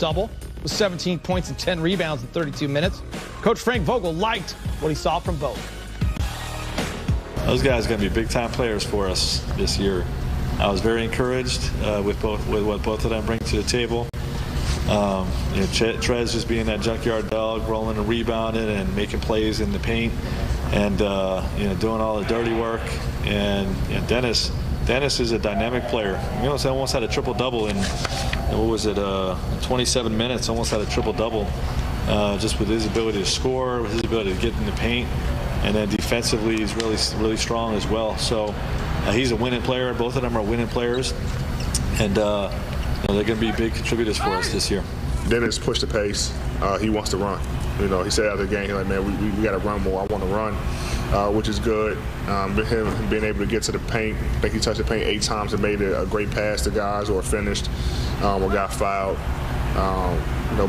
double with 17 points and 10 rebounds in 32 minutes. Coach Frank Vogel liked what he saw from both. Those guys are going to be big-time players for us this year. I was very encouraged with what both of them bring to the table. Trez just being that junkyard dog, rolling and rebounding and making plays in the paint, and doing all the dirty work. And Dennis is a dynamic player. He almost had a triple-double in 27 minutes. Almost had a triple-double, just with his ability to score, with his ability to get in the paint, and then defensively he's really strong as well. So he's a winning player. Both of them are winning players, and they're going to be big contributors for us this year. Dennis pushed the pace. He wants to run. He said after the game, like, man, we got to run more. I want to run, which is good. Him being able to get to the paint. I think he touched the paint 8 times and made a great pass to guys or finished or got fouled.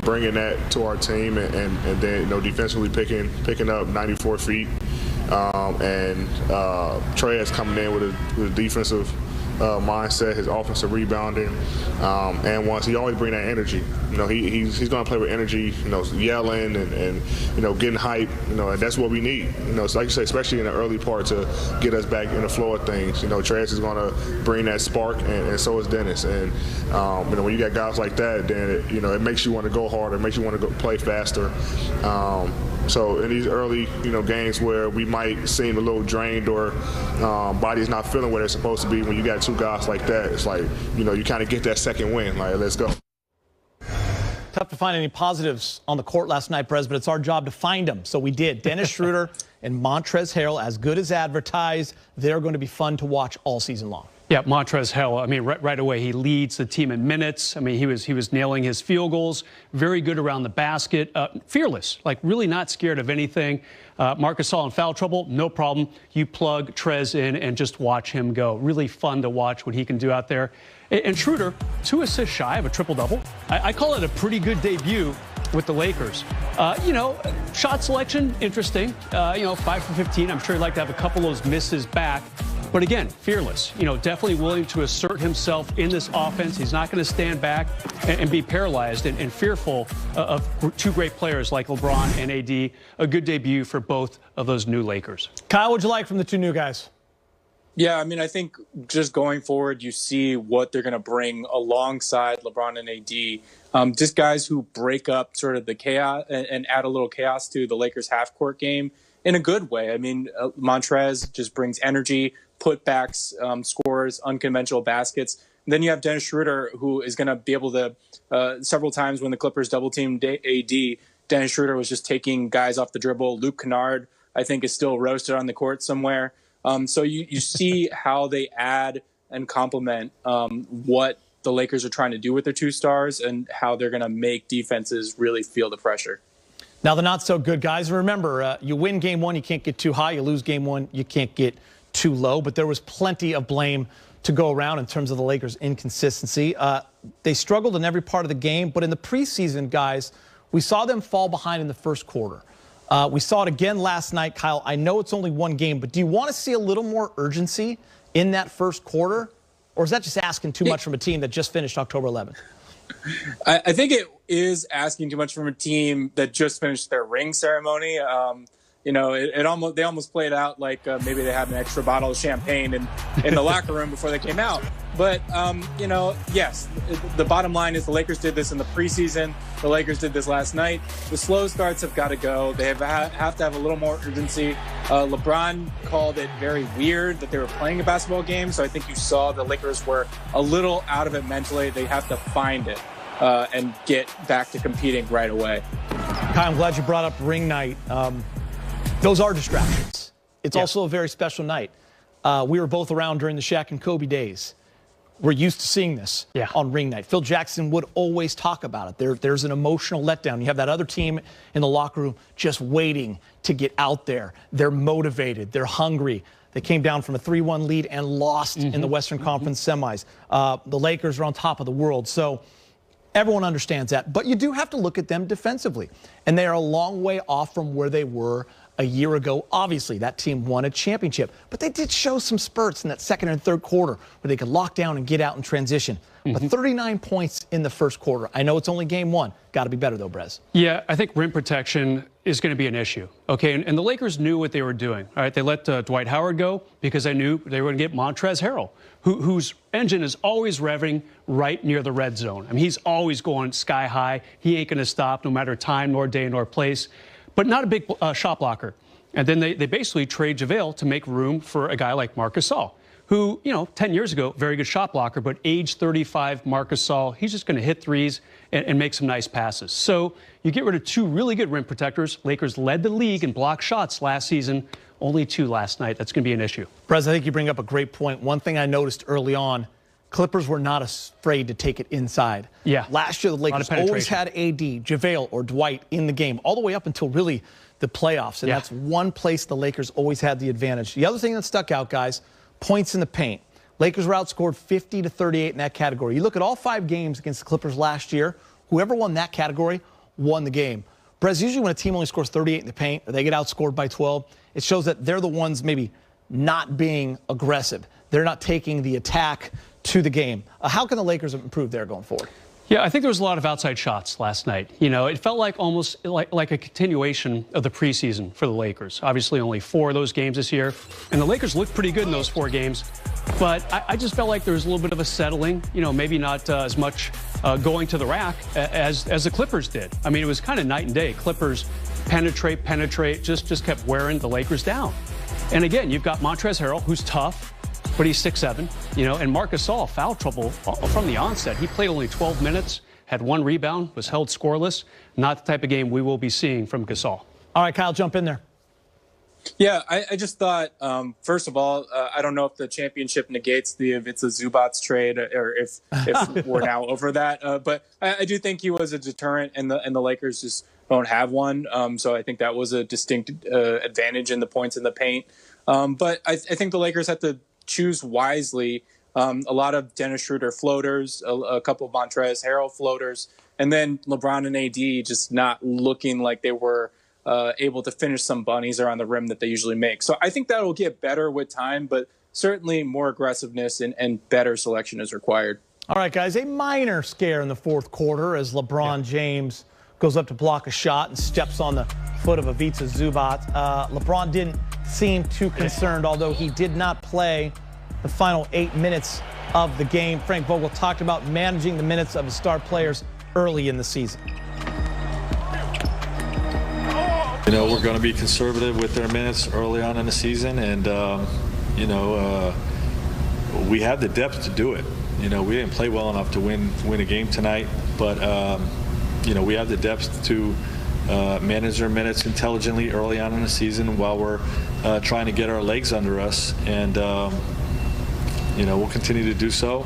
Bringing that to our team and then defensively picking up 94 feet. Trez coming in with a defensive mindset, his offensive rebounding, and once he always bring that energy. He's going to play with energy, yelling and getting hype, and that's what we need. So like you say, especially in the early part to get us back in the flow of things. Trez is going to bring that spark, and so is Dennis. And when you got guys like that, then it makes you want to go harder, it makes you want to go play faster. So in these early, games where we might seem a little drained or body's not feeling where they're supposed to be, when you got 2 guys like that, it's like, you kind of get that second win. Like, let's go. Tough to find any positives on the court last night, Brez, but it's our job to find them. So we did. Dennis Schroeder and Montrezl Harrell, as good as advertised. They're going to be fun to watch all season long. Yeah, Montrezl Harrell, I mean, right away, he leads the team in minutes. I mean, he was nailing his field goals, very good around the basket, fearless, like really not scared of anything. Marcus Gasol in foul trouble, no problem. You plug Trez in and just watch him go. Really fun to watch what he can do out there. And Schroeder, 2 assists shy of a triple-double. I call it a pretty good debut with the Lakers. Shot selection, interesting. 5 for 15. I'm sure he'd like to have a couple of those misses back. But again, fearless, definitely willing to assert himself in this offense. He's not going to stand back and be paralyzed and fearful of 2 great players like LeBron and AD. A good debut for both of those new Lakers. Kyle, what'd you like from the 2 new guys? Yeah, I mean, I think just going forward, you see what they're going to bring alongside LeBron and AD. Just guys who break up sort of the chaos and add a little chaos to the Lakers half-court game in a good way. I mean, Montrez just brings energy, putbacks, scores, unconventional baskets. And then you have Dennis Schroeder, who is going to be able to, several times when the Clippers double-teamed AD, Dennis Schroeder was just taking guys off the dribble. Luke Kennard, I think, is still roasted on the court somewhere. So you see how they add and complement what the Lakers are trying to do with their 2 stars and how they're going to make defenses really feel the pressure. Now, the not-so-good guys, remember, you win game 1, you can't get too high. You lose game 1, you can't get too low. But there was plenty of blame to go around in terms of the Lakers' inconsistency. They struggled in every part of the game. But in the preseason, guys, we saw them fall behind in the first quarter. We saw it again last night, Kyle. I know it's only 1 game, but do you want to see a little more urgency in that first quarter? Or is that just asking too much from a team that just finished October 11th? I think it is asking too much from a team that just finished their ring ceremony. They almost played out like maybe they had an extra bottle of champagne in the locker room before they came out. But, yes, the bottom line is the Lakers did this in the preseason. The Lakers did this last night. The slow starts have got to go. They have to have a little more urgency. LeBron called it very weird that they were playing a basketball game. So I think you saw the Lakers were a little out of it mentally. They have to find it and get back to competing right away. Kyle, I'm glad you brought up ring night. Those are distractions. It's also a very special night. We were both around during the Shaq and Kobe days. We're used to seeing this on ring night. Phil Jackson would always talk about it. There's an emotional letdown. You have that other team in the locker room just waiting to get out there. They're motivated. They're hungry. They came down from a 3-1 lead and lost in the Western Conference semis. The Lakers are on top of the world. So everyone understands that. But you do have to look at them defensively. And they are a long way off from where they were a year ago. Obviously, that team won a championship, but they did show some spurts in that second and third quarter where they could lock down and get out in transition. but 39 points in the first quarter. I know it's only game one. Got to be better, though, Brez. Yeah, I think rim protection is going to be an issue. Okay, and the Lakers knew what they were doing. All right, they let Dwight Howard go because they knew they were going to get Montrezl Harrell, whose engine is always revving right near the red zone. I mean, he's always going sky high. He ain't going to stop no matter time, nor day, nor place. But not a big shot blocker. And then they basically trade JaVale to make room for a guy like Marc Gasol, who, 10 years ago, very good shot blocker, but age 35, Marc Gasol, he's just going to hit threes and make some nice passes. So you get rid of two really good rim protectors. Lakers led the league in block shots last season, only 2 last night. That's going to be an issue. Brez, I think you bring up a great point. One thing I noticed early on, Clippers were not afraid to take it inside. Yeah. Last year, the Lakers always had AD, JaVale, or Dwight in the game, all the way up until really the playoffs. And that's one place the Lakers always had the advantage. The other thing that stuck out, guys, points in the paint. Lakers were outscored 50-38 in that category. You look at all 5 games against the Clippers last year, whoever won that category won the game. Brez, usually when a team only scores 38 in the paint or they get outscored by 12, it shows that they're the ones maybe not being aggressive. They're not taking the attack to the game. How can the Lakers improve there going forward? Yeah, I think there was a lot of outside shots last night. It felt like almost like a continuation of the preseason for the Lakers. Obviously, only 4 of those games this year. And the Lakers looked pretty good in those 4 games. But I just felt like there was a little bit of a settling, maybe not as much going to the rack as the Clippers did. I mean, it was kind of night and day. Clippers penetrate, just kept wearing the Lakers down. And again, you've got Montrezl Harrell, who's tough, but he's 6'7", and Marc Gasol, foul trouble from the onset. He played only 12 minutes, had 1 rebound, was held scoreless. Not the type of game we will be seeing from Gasol. All right, Kyle, jump in there. Yeah, I just thought, first of all, I don't know if the championship negates if it's a Zubats trade or if we're now over that. But I do think he was a deterrent, and the Lakers just don't have one. So I think that was a distinct advantage in the points in the paint. But I think the Lakers have to choose wisely. A lot of Dennis Schroeder floaters, a couple of Montrezl Harrell floaters, and then LeBron and AD just not looking like they were able to finish some bunnies around the rim that they usually make. So I think that will get better with time, but certainly more aggressiveness and better selection is required. All right, guys, a minor scare in the fourth quarter as LeBron James goes up to block a shot and steps on the foot of Ivica Zubac. LeBron didn't seem too concerned, although he did not play the final 8 minutes of the game. Frank Vogel talked about managing the minutes of his star players early in the season. We're going to be conservative with their minutes early on in the season, and we have the depth to do it. We didn't play well enough to win a game tonight, but we have the depth to manage their minutes intelligently early on in the season while we're trying to get our legs under us, and we'll continue to do so.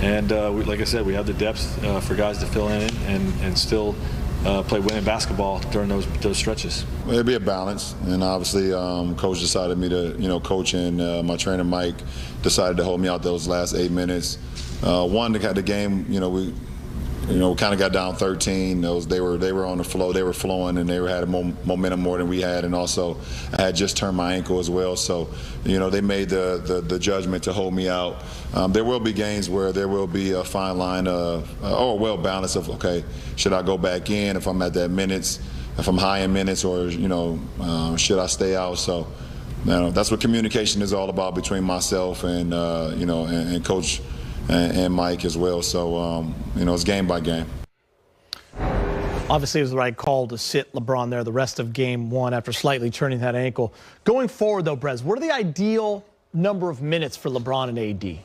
And like I said, we have the depth for guys to fill in and still play winning basketball during those stretches. Well, it'd be a balance, and obviously, coach decided me to, coach, and my trainer Mike decided to hold me out those last 8 minutes. The game, we kind of got down 13. They were on the flow. They were flowing, and they had momentum more than we had. And also, I had just turned my ankle as well. So, they made the judgment to hold me out. There will be games where there will be a fine line or a well balance of, okay, should I go back in if I'm at that minutes, if I'm high in minutes, or should I stay out? So, that's what communication is all about between myself and and coach. And Mike as well. So, it's game by game. Obviously, it was the right call to sit LeBron there the rest of game one after slightly turning that ankle. Going forward, though, Brez, what are the ideal number of minutes for LeBron and AD?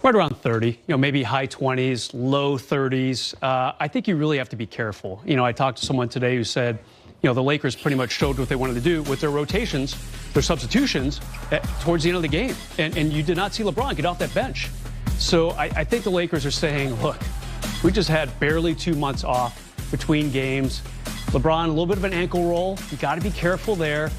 Right around 30, maybe high 20s, low 30s. I think you really have to be careful. I talked to someone today who said, the Lakers pretty much showed what they wanted to do with their rotations, their substitutions towards the end of the game. And you did not see LeBron get off that bench. So I think the Lakers are saying, look, we just had barely 2 months off between games. LeBron, a little bit of an ankle roll. You got to be careful there.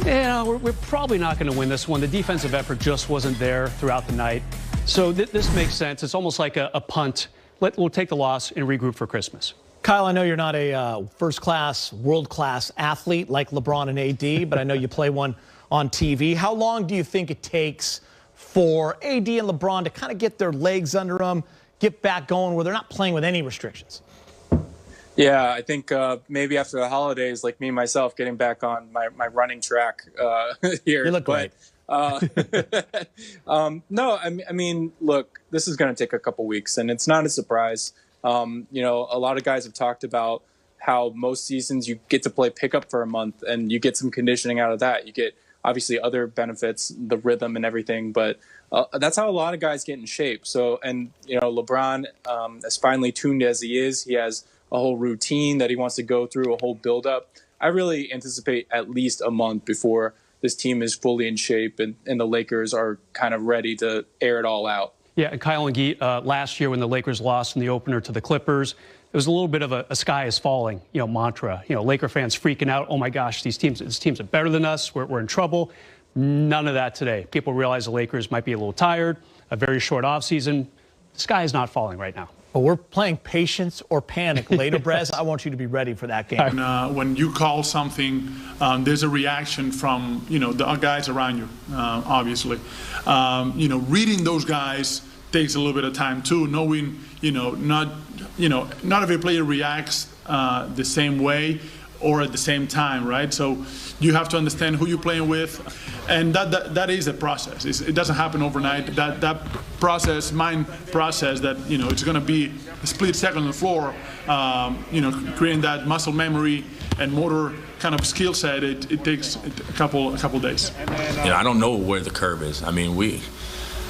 We're probably not going to win this one. The defensive effort just wasn't there throughout the night. So this makes sense. It's almost like a punt. We'll take the loss and regroup for Christmas. Kyle, I know you're not a first-class, world-class athlete like LeBron and AD, but I know you play one on TV. How long do you think it takes for AD and LeBron to kind of get their legs under them, get back going where they're not playing with any restrictions? Yeah, I think maybe after the holidays, like me myself, getting back on my running track here. You look great. No, I mean, look, this is going to take a couple weeks, and it's not a surprise. You know, a lot of guys have talked about how most seasons you get to play pickup for a month, and you get some conditioning out of that. You get obviously other benefits, the rhythm and everything, but that's how a lot of guys get in shape. So, and you know, LeBron, as finely tuned as he is, he has a whole routine that he wants to go through, a whole build-up. I really anticipate at least a month before this team is fully in shape and the Lakers are kind of ready to air it all out. Yeah, and Kyle and Geet, last year when the Lakers lost in the opener to the Clippers, it was a little bit of a sky is falling, you know, mantra. You know, Laker fans freaking out, oh my gosh, these teams are better than us, we're in trouble. None of that today. People realize the Lakers might be a little tired, a very short offseason. The sky is not falling right now. But we're playing patience or panic later, Brez. I want you to be ready for that game. When you call something, there's a reaction from, you know, the guys around you, obviously. You know, reading those guys takes a little bit of time too, knowing, not every player reacts the same way or at the same time, right? So you have to understand who you're playing with, and that is a process. It doesn't happen overnight. That process, mind process, that it's going to be a split second on the floor. Creating that muscle memory and motor kind of skill set. It takes a couple days. I don't know where the curve is. I mean, we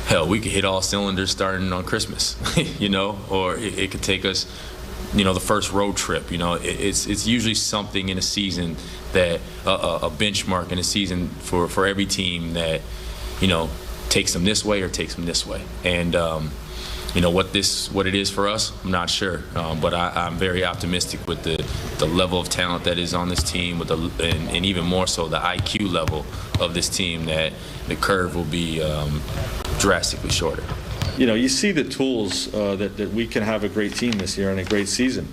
could hit all cylinders starting on Christmas, or it could take us. The first road trip, it's usually something in a season that a benchmark in a season for every team that, takes them this way or takes them this way. And, what it is for us, I'm not sure. But I'm very optimistic with the level of talent that is on this team, with and even more so the IQ level of this team, that the curve will be drastically shorter. You see the tools that we can have a great team this year and a great season.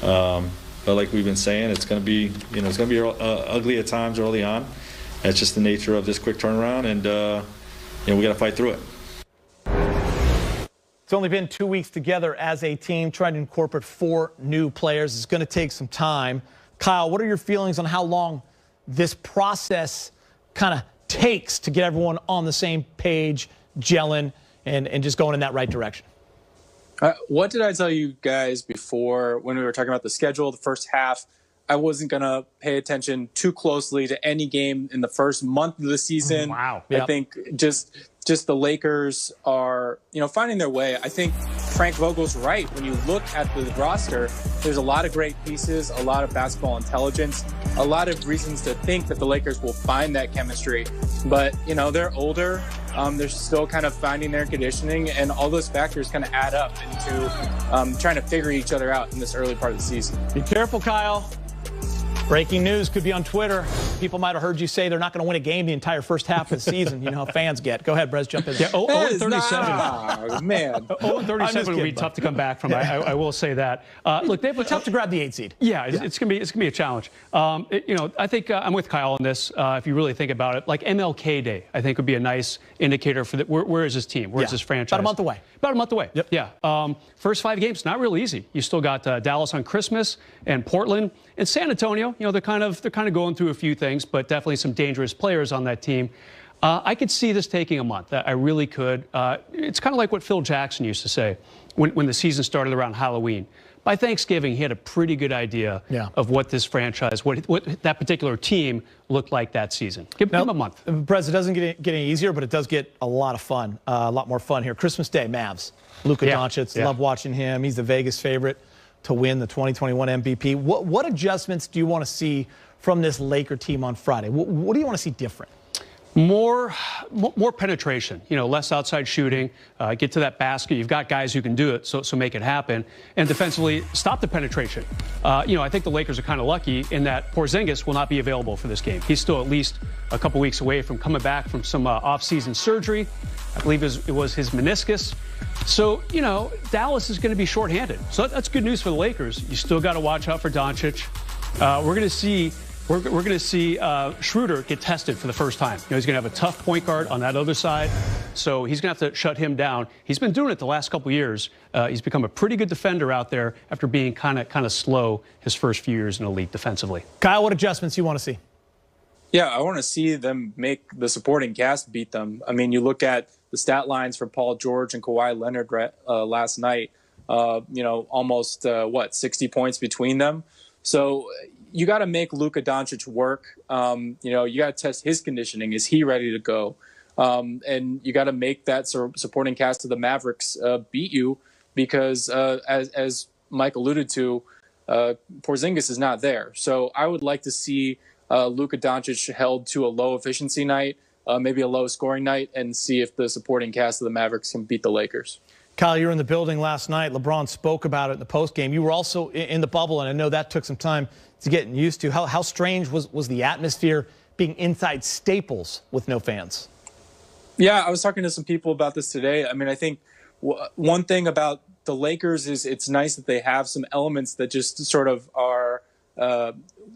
But like we've been saying, it's going to be, it's going to be ugly at times early on. That's just the nature of this quick turnaround, and we got to fight through it. It's only been 2 weeks together as a team, trying to incorporate 4 new players. It's going to take some time. Kyle, what are your feelings on how long this process kind of takes to get everyone on the same page, gelling, and just going in that right direction? What did I tell you guys before when we were talking about the schedule, the first half? I wasn't going to pay attention too closely to any game in the first month of the season. Wow. Yep. I think just the Lakers are, finding their way. I think Frank Vogel's right. When you look at the roster, there's a lot of great pieces, a lot of basketball intelligence, a lot of reasons to think that the Lakers will find that chemistry. But, they're older. They're still kind of finding their conditioning, and all those factors kind of add up into trying to figure each other out in this early part of the season. Be careful, Kyle. Breaking news could be on Twitter. People might have heard you say they're not going to win a game the entire first half of the season. You know how fans get. Go ahead, Brez, jump in. Yeah, 0-37. Oh, man. 0-37 would be tough to come back from. I will say that. Look, it's tough to grab the 8 seed. Yeah, it's gonna be a challenge. I think I'm with Kyle on this. If you really think about it, like MLK Day, I think would be a nice indicator for that. Where is this team? Where is this franchise? About a month away. About a month away. Yep. Yeah. First 5 games, not real easy. You still got Dallas on Christmas and Portland and San Antonio. They're kind of going through a few things, but definitely some dangerous players on that team. I could see this taking a month. I really could. It's kind of like what Phil Jackson used to say when the season started around Halloween. By Thanksgiving, he had a pretty good idea of what this franchise, what that particular team looked like that season. Give him a month. Brez, it doesn't get any easier, but it does get a lot of fun, a lot more fun here. Christmas Day, Mavs. Luka Doncic, love watching him. He's the Vegas favorite to win the 2021 MVP. What adjustments do you want to see from this Laker team on Friday? What do you want to see different? More penetration, less outside shooting, get to that basket. You've got guys who can do it, so make it happen. And defensively, stop the penetration. I think the Lakers are kind of lucky in that Porzingis will not be available for this game. He's still at least a couple weeks away from coming back from some off-season surgery. I believe it was his meniscus. So, Dallas is going to be shorthanded. So that's good news for the Lakers. You still got to watch out for Doncic. We're going to see We're going to see Schroeder get tested for the first time. You know, he's going to have a tough point guard on that other side, so he's going to have to shut him down. He's been doing it the last couple of years. He's become a pretty good defender out there after being kind of slow his first few years in the league defensively. Kyle, what adjustments you want to see? Yeah, I want to see them make the supporting cast beat them. I mean, you look at the stat lines for Paul George and Kawhi Leonard last night, you know, almost, 60 points between them. So you got to make Luka Doncic work. You know, you got to test his conditioning. Is he ready to go? And you got to make that supporting cast of the Mavericks beat you because, as Mike alluded to, Porzingis is not there. So I would like to see Luka Doncic held to a low efficiency night, maybe a low scoring night, and see if the supporting cast of the Mavericks can beat the Lakers. Kyle, you were in the building last night. LeBron spoke about it in the postgame. You were also in the bubble, and I know that took some time to get used to. How strange was the atmosphere being inside Staples with no fans? Yeah, I was talking to some people about this today. I mean, I think one thing about the Lakers is it's nice that they have some elements that just sort of are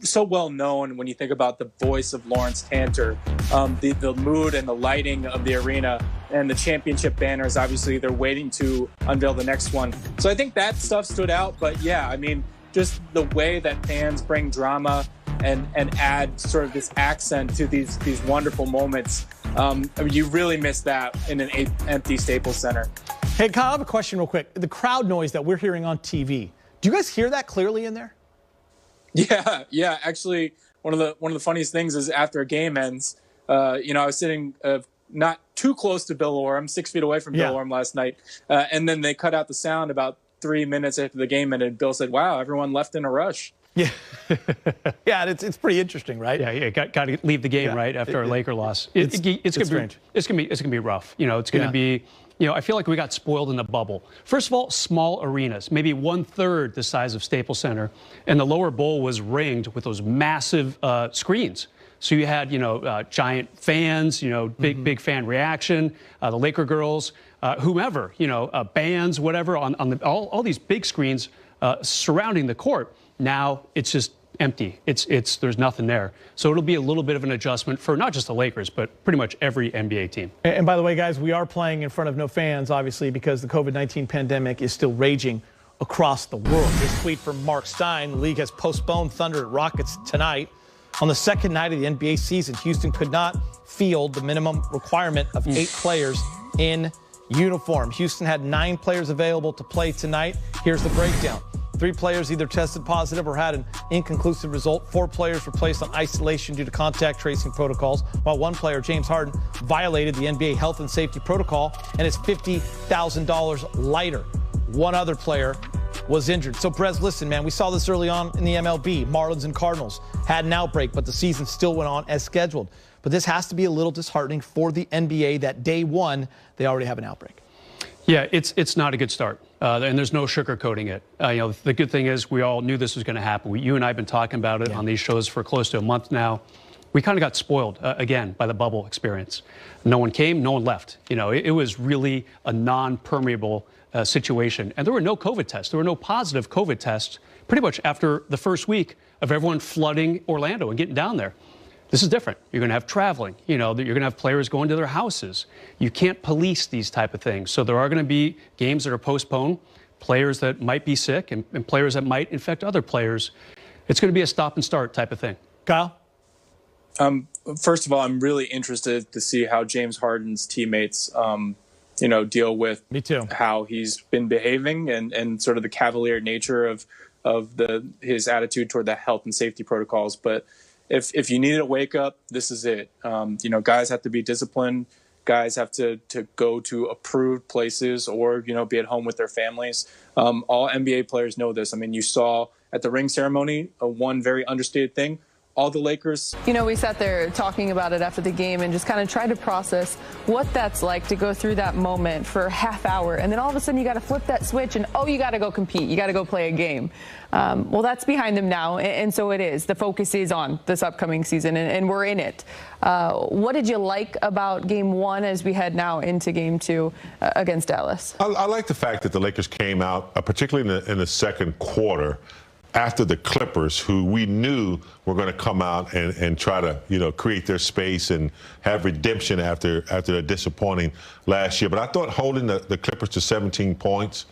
so well known when you think about the voice of Lawrence Tanter, the mood and the lighting of the arena, and the championship banners. Obviously, they're waiting to unveil the next one. So I think that stuff stood out. But yeah, I mean, just the way that fans bring drama and add sort of this accent to these wonderful moments. I mean, you really miss that in an empty Staples Center. Hey, Kyle, I have a question real quick. The crowd noise that we're hearing on TV, do you guys hear that clearly in there? Yeah. Actually, one of the funniest things is after a game ends, you know, I was sitting not too close to Bill Orr. I'm 6 feet away from Bill Orr last night, and then they cut out the sound about 3 minutes after the game ended. Bill said, "Wow, everyone left in a rush." Yeah, yeah, it's pretty interesting, right? Yeah, got to leave the game right after a Laker loss. It's gonna be rough. You know, it's gonna be. You know, I feel like we got spoiled in the bubble. First of all, small arenas, maybe 1/3 the size of Staples Center, and the lower bowl was ringed with those massive screens. So you had, you know, giant fans, you know, big fan reaction, the Laker girls, whomever, you know, bands, whatever, on all these big screens surrounding the court. Now it's just empty. There's nothing there. So it'll be a little bit of an adjustment for not just the Lakers, but pretty much every NBA team. And by the way, guys, we are playing in front of no fans, obviously, because the COVID-19 pandemic is still raging across the world. This tweet from Mark Stein: the league has postponed Thunder at Rockets tonight. On the second night of the NBA season, Houston could not field the minimum requirement of 8 players in uniform. Houston had 9 players available to play tonight. Here's the breakdown. 3 players either tested positive or had an inconclusive result. 4 players were placed on isolation due to contact tracing protocols, while 1 player, James Harden, violated the NBA health and safety protocol and is $50,000 lighter. 1 other player was injured. So, Brez, listen, man, we saw this early on in the MLB. Marlins and Cardinals had an outbreak, but the season still went on as scheduled. But this has to be a little disheartening for the NBA that day one, they already have an outbreak. Yeah, it's not a good start, and there's no sugarcoating it. You know, the good thing is we all knew this was going to happen. You and I have been talking about it on these shows for close to a month now. We kind of got spoiled, again, by the bubble experience. No one came, no one left. You know, it was really a non-permeable situation. And there were no COVID tests. There were no positive COVID tests pretty much after the first week of everyone flooding Orlando and getting down there. This is different. You're going to have traveling. You know, you're going to have players going to their houses. You can't police these type of things. So there are going to be games that are postponed, players that might be sick, and players that might infect other players. It's going to be a stop and start type of thing. Kyle? First of all, I'm really interested to see how James Harden's teammates, you know, deal with how he's been behaving and sort of the cavalier nature of his attitude toward the health and safety protocols. But if you needed a wake up, this is it. You know, guys have to be disciplined. Guys have to go to approved places or, you know, be at home with their families. All NBA players know this. I mean, you saw at the ring ceremony, one very understated thing. All the Lakers. You know, we sat there talking about it after the game and just kind of tried to process what that's like to go through that moment for a half hour. And then all of a sudden you got to flip that switch and, oh, you got to go compete. You got to go play a game. Well, that's behind them now. And so it is. The focus is on this upcoming season and we're in it. What did you like about game 1 as we head now into game 2 against Dallas? I like the fact that the Lakers came out, particularly in the second quarter, after the Clippers, who we knew were going to come out and try to, create their space and have redemption after a disappointing last year. But I thought holding the Clippers to 17 points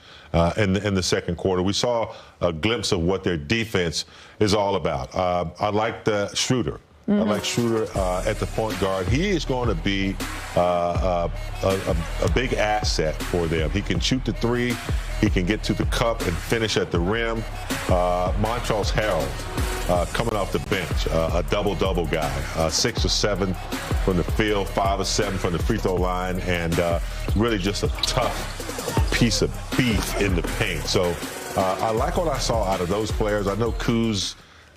in the second quarter, we saw a glimpse of what their defense is all about. I like Schroeder. I like Schroeder at the point guard. He is going to be a big asset for them. He can shoot the three. He can get to the cup and finish at the rim. Montrezl Harrell coming off the bench, a double-double guy, 6 or 7 from the field, 5 or 7 from the free throw line, and really just a tough piece of beef in the paint. So I like what I saw out of those players. I know Kuz,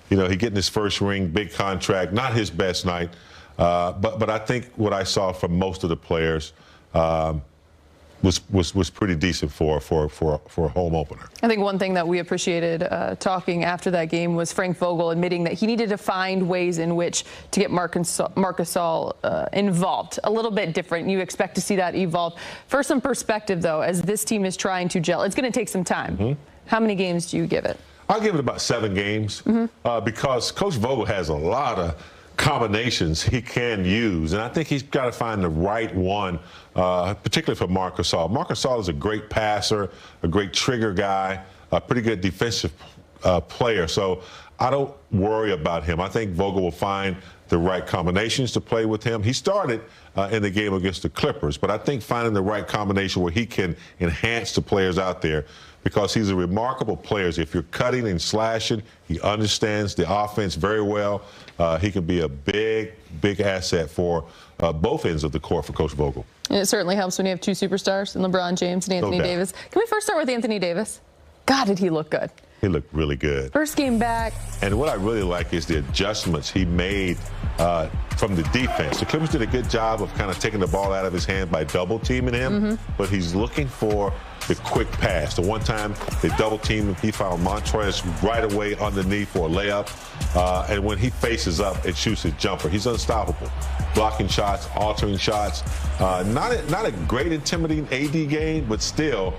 he getting his first ring, big contract, not his best night, but I think what I saw from most of the players was pretty decent for a home opener. I think one thing that we appreciated talking after that game was Frank Vogel admitting that he needed to find ways in which to get Marc Gasol involved. A little bit different. You expect to see that evolve. For some perspective, though, as this team is trying to gel, it's going to take some time. How many games do you give it? I'll give it about 7 games because Coach Vogel has a lot of combinations he can use, and I think he's got to find the right one, particularly for Marc Gasol. Marc Gasol is a great passer, a great trigger guy, a pretty good defensive player, so I don't worry about him. I think Vogel will find the right combinations to play with him. He started in the game against the Clippers, but I think finding the right combination where he can enhance the players out there, because he's a remarkable player. If you're cutting and slashing, he understands the offense very well. He can be a big, big asset for both ends of the court for Coach Vogel. And it certainly helps when you have 2 superstars, in LeBron James and Anthony Davis. Can we first start with Anthony Davis? God, did he look good. He looked really good. First game back. And what I really like is the adjustments he made from the defense. The Clippers did a good job of kind of taking the ball out of his hand by double teaming him, but he's looking for the quick pass. The one time they double teamed him, he found Montrez right away underneath for a layup. And when he faces up and shoots his jumper, he's unstoppable. Blocking shots, altering shots. Not a great intimidating AD game, but still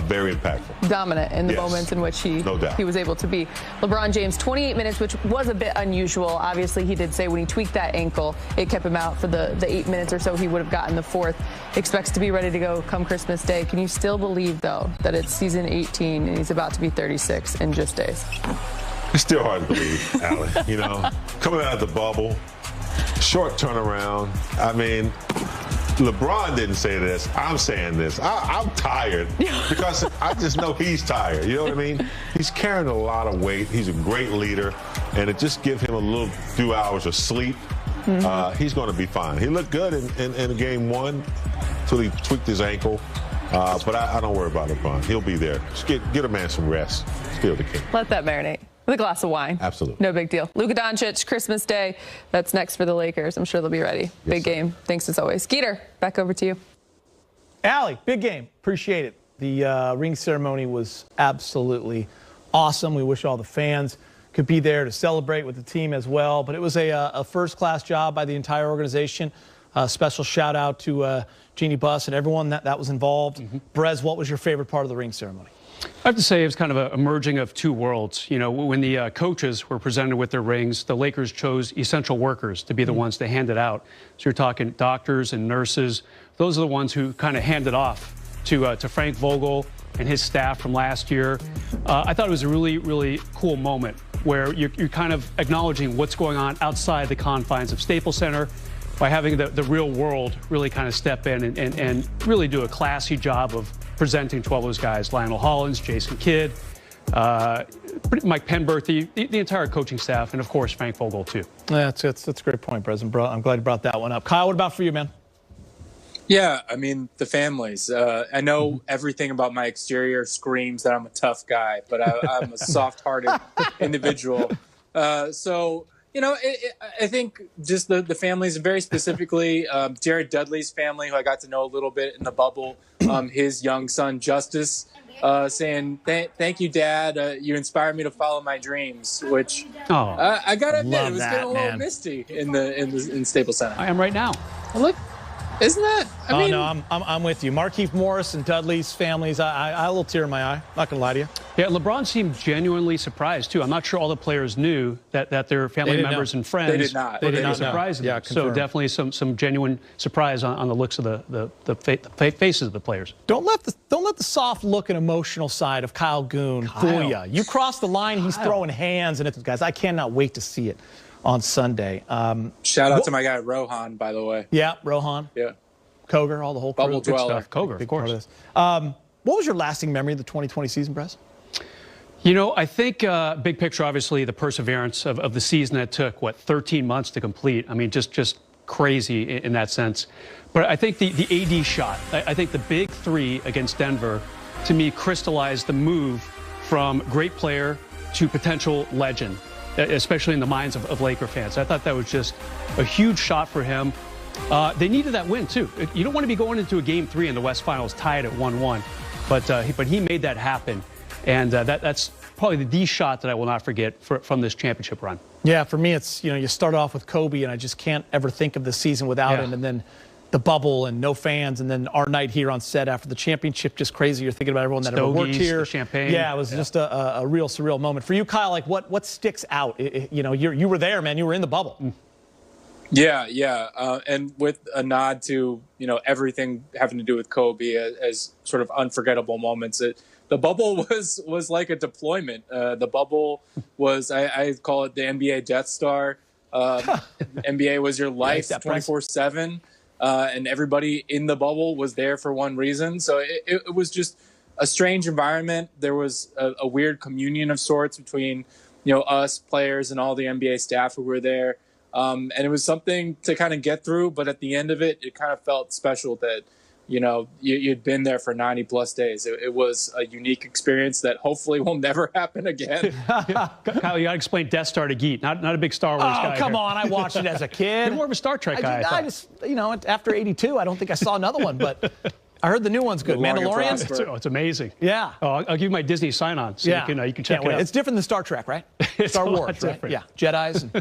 very impactful. Dominant in the moments in which he was able to be. LeBron James, 28 minutes, which was a bit unusual. Obviously, he did say when he tweaked that ankle, it kept him out for the 8 minutes or so he would have gotten the 4th. Expects to be ready to go come Christmas Day. Can you still believe, though, that it's season 18 and he's about to be 36 in just days? It's still hard to believe, Allie. Coming out of the bubble, short turnaround. I mean, LeBron didn't say this. I'm saying this. I'm tired because I just know he's tired. You know what I mean? He's carrying a lot of weight. He's a great leader, and it just gives him a few hours of sleep. He's going to be fine. He looked good in game 1 until he tweaked his ankle. But I don't worry about LeBron. He'll be there. Just get a man some rest. Still the king. Let that marinate. With a glass of wine. Absolutely. No big deal. Luka Doncic, Christmas Day. That's next for the Lakers. I'm sure they'll be ready. Big game. Thanks as always. Skeeter, back over to you. Allie, big game. Appreciate it. The ring ceremony was absolutely awesome. We wish all the fans could be there to celebrate with the team as well. But it was a first-class job by the entire organization. Special shout-out to Jeannie Buss and everyone that was involved. Brez, what was your favorite part of the ring ceremony? I have to say it was kind of a merging of 2 worlds. When the coaches were presented with their rings, the Lakers chose essential workers to be the ones to hand it out. So you're talking doctors and nurses. Those are the ones who kind of handed off to Frank Vogel and his staff from last year. I thought it was a really, really cool moment where you're kind of acknowledging what's going on outside the confines of Staples Center by having the real world really kind of step in and really do a classy job of presenting 12 of those guys, Lionel Hollins, Jason Kidd, Mike Penberthy, the entire coaching staff, and, of course, Frank Vogel, too. Yeah, that's a great point, President. I'm glad you brought that one up. Kyle, what about for you, man? Yeah, I mean, the families. I know everything about my exterior screams that I'm a tough guy, but I'm a soft-hearted individual. So, I think just the families, very specifically Jared Dudley's family, who I got to know a little bit in the bubble, his young son, Justice, saying, thank you, Dad. You inspired me to follow my dreams, which I got to admit, it was getting a little misty in Staples Center. I am right now. Look, Isn't that? I mean, no, I'm with you. Markieff Morris and Dudley's families, I a little tear in my eye. Not going to lie to you. Yeah, LeBron seemed genuinely surprised, too. I'm not sure all the players knew that their family members and friends. They did not. They did not surprise them. Yeah, so definitely some genuine surprise on the looks of the faces of the players. Don't let the soft look and emotional side of Kyle Goon fool you. You cross the line, he's throwing hands, and it's guys. I cannot wait to see it on Sunday. Shout out to my guy Rohan, by the way. Yeah, Rohan. Yeah. Koger, all the whole crew. Bubble Good dweller. stuff. Koger, of course. What was your lasting memory of the 2020 season, Brez? You know, I think big picture, obviously, the perseverance of the season that took, 13 months to complete. I mean, just crazy in that sense. But I think the AD shot, I think the big three against Denver, to me, crystallized the move from great player to potential legend, especially in the minds of Laker fans. I thought that was just a huge shot for him. They needed that win, too. You don't want to be going into a Game 3 in the West Finals tied at 1-1. But he made that happen. And that's probably the shot that I will not forget from this championship run. Yeah, for me, it's, you start off with Kobe, and I just can't ever think of the season without him. And then the bubble and no fans, and then our night here on set after the championship, just crazy. You're thinking about everyone that ever worked here. The champagne. Yeah, it was just a real surreal moment. For you, Kyle, like what sticks out? You were there, man. You were in the bubble. Yeah. And with a nod to, everything having to do with Kobe as sort of unforgettable moments. The bubble was like a deployment. The bubble was, I call it the NBA Death Star. NBA was your life 24/7. And everybody in the bubble was there for one reason. So it was just a strange environment. There was a weird communion of sorts between, us players and all the NBA staff who were there. And it was something to kind of get through. But at the end of it, it kind of felt special that, you'd been there for 90 plus days. It was a unique experience that hopefully will never happen again. Kyle, you got to explain Death Star to Geet. Not a big Star Wars guy. Oh, come on. I watched it as a kid. You're more of a Star Trek guy. I just, after 82, I don't think I saw another one, but I heard the new one's good. Mandalorian? It's amazing. Yeah. Oh, I'll give you my Disney sign-on so you can check it out. It's different than Star Trek, right? It's Star Wars, right? Different. Yeah. Jedis and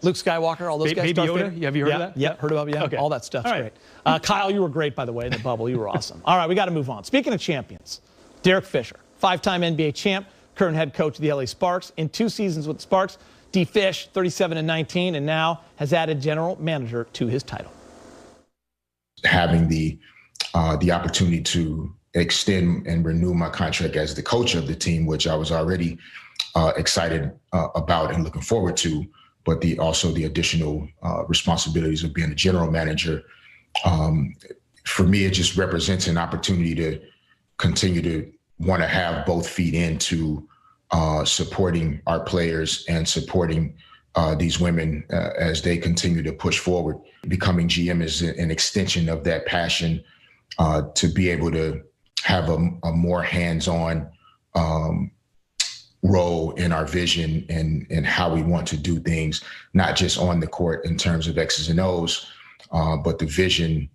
Luke Skywalker, all those guys. Baby Yoda, have you heard of that? Yeah, heard about it. Yeah, okay. All that stuff's right. great. Kyle, you were great, by the way, in the bubble. You were awesome. All right, we got to move on. Speaking of champions, Derek Fisher, 5-time NBA champ, current head coach of the LA Sparks. In 2 seasons with the Sparks, D. Fish, 37-19, and now has added general manager to his title. Having the opportunity to extend and renew my contract as the coach of the team, which I was already excited about and looking forward to, but also the additional responsibilities of being the general manager. For me, it just represents an opportunity to continue to want to have both feet into supporting our players and supporting these women as they continue to push forward. Becoming GM is an extension of that passion to be able to have a more hands-on role in our vision and how we want to do things, not just on the court in terms of X's and O's, but the vision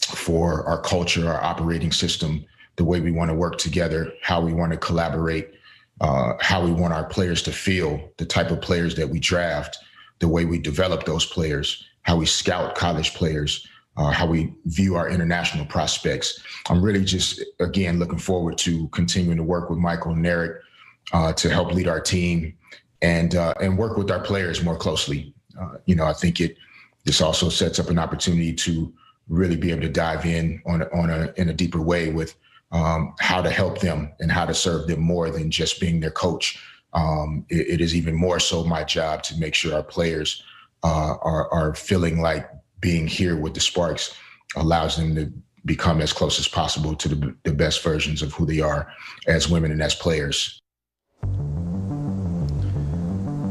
for our culture, our operating system, the way we want to work together, how we want to collaborate, how we want our players to feel, the type of players that we draft, the way we develop those players, how we scout college players, how we view our international prospects. I'm really just, again, looking forward to continuing to work with Michael and Eric to help lead our team and work with our players more closely. I think this also sets up an opportunity to really be able to dive in in a deeper way with how to help them and how to serve them more than just being their coach. It is even more so my job to make sure our players are feeling like being here with the Sparks allows them to become as close as possible to the best versions of who they are as women and as players.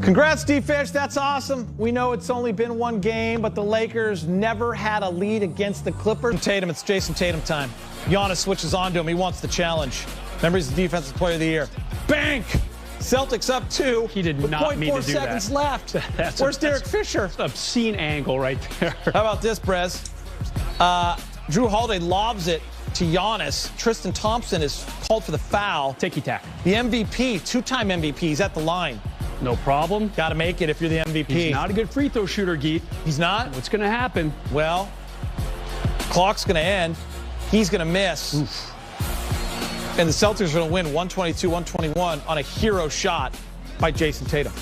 Congrats, D-Fish. That's awesome. We know it's only been 1 game, but the Lakers never had a lead against the Clippers. Tatum, it's Jason Tatum time. Giannis switches on to him. He wants the challenge. Remember, he's the Defensive Player of the Year. Bank! Celtics up 2. He did not mean to do that. 0.4 seconds left. Where's Derek Fisher? That's an obscene angle right there. How about this, Brez? Drew Holiday lobs it to Giannis. Tristan Thompson is called for the foul. Ticky-tack. The MVP, 2-time MVP, he's at the line. No problem. Got to make it if you're the MVP. He's not a good free throw shooter, Geet. He's not? What's going to happen? Well, clock's going to end. He's going to miss. Oof. And the Celtics are going to win 122-121 on a hero shot by Jason Tatum.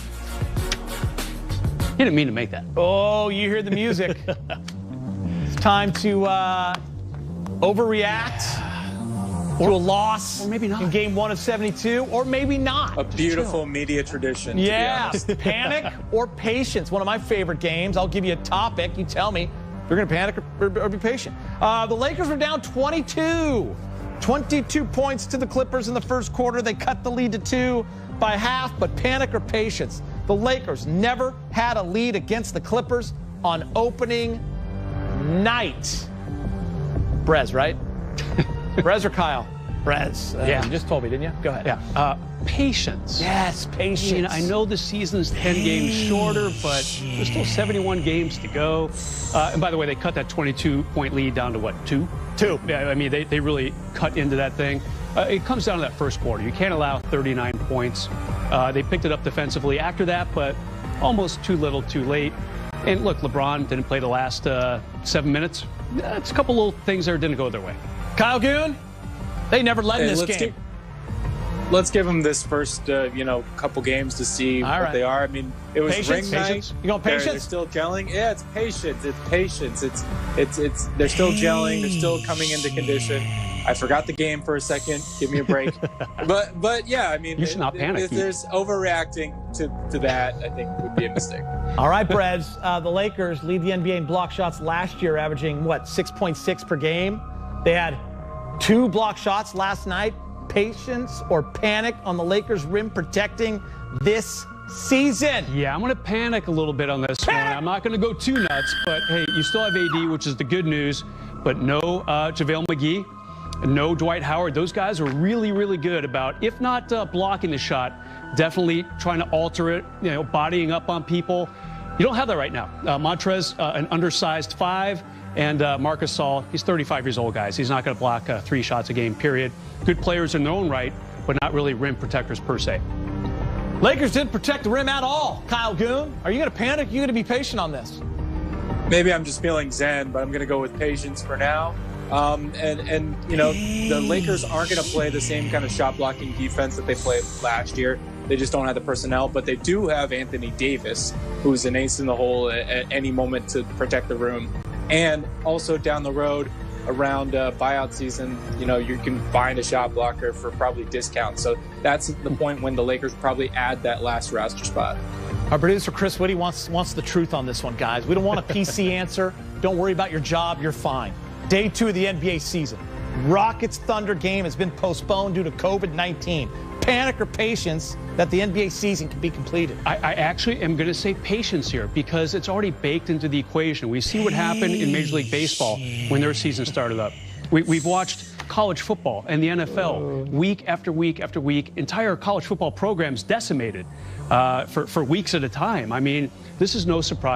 He didn't mean to make that. Oh, you hear the music. It's time to overreact to a loss, or maybe not, in game 1 of 72, or maybe not. A beautiful media tradition. Yeah, panic or patience. One of my favorite games. I'll give you a topic. You tell me if you're going to panic or be patient. The Lakers were down 22 points to the Clippers in the first quarter. They cut the lead to 2 by half, but panic or patience. The Lakers never had a lead against the Clippers on opening night. Brez, right? Brez or Kyle? Brez. Yeah. You just told me, didn't you? Go ahead. Yeah. Patience. Yes, patience. I know the season's 10 games shorter, but there's still 71 games to go. And by the way, they cut that 22-point lead down to what, 2? 2. Yeah, I mean, they really cut into that thing. It comes down to that first quarter. You can't allow 39 points. They picked it up defensively after that, but almost too little, too late. And look, LeBron didn't play the last 7 minutes. It's a couple little things there didn't go their way. Kyle Goon, they never led in this game. Let's give them this first, couple games to see what they are. I mean, it was ring night. You going patience? They're still gelling. Yeah, it's patience. It's patience. It's. They're still gelling. They're still coming into condition. I forgot the game for a second. Give me a break. but yeah, I mean, you should not panic. If there's overreacting to that, I think would be a mistake. All right, Breds. The Lakers lead the NBA in block shots last year, averaging 6.6 per game. They had 2 block shots last night. Patience or panic on the Lakers rim protecting this season? Yeah, I'm going to panic a little bit on this one. I'm not going to go too nuts, but hey, you still have AD, which is the good news, but no JaVale McGee, no Dwight Howard. Those guys are really, really good about, if not blocking the shot, definitely trying to alter it, bodying up on people. You don't have that right now. Montrez, an undersized 5. And Marc Gasol, he's 35 years old, guys. He's not going to block 3 shots a game, period. Good players in their own right, but not really rim protectors per se. Lakers didn't protect the rim at all. Kyle Goon, are you going to panic? Are you going to be patient on this? Maybe I'm just feeling zen, but I'm going to go with patience for now. The Lakers aren't going to play the same kind of shot blocking defense that they played last year. They just don't have the personnel, but they do have Anthony Davis, who's an ace in the hole at any moment to protect the room. And also down the road around buyout season, you can find a shot blocker for probably discounts. So that's the point when the Lakers probably add that last roster spot. Our producer, Chris Whitty, wants the truth on this one, guys. We don't want a PC answer. Don't worry about your job. You're fine. Day 2 of the NBA season. Rockets-Thunder game has been postponed due to COVID-19. Panic or patience that the NBA season can be completed? I actually am going to say patience here because it's already baked into the equation. We see what happened in Major League Baseball when their season started up. We've watched college football and the NFL week after week after week. Entire college football programs decimated for weeks at a time. I mean, this is no surprise.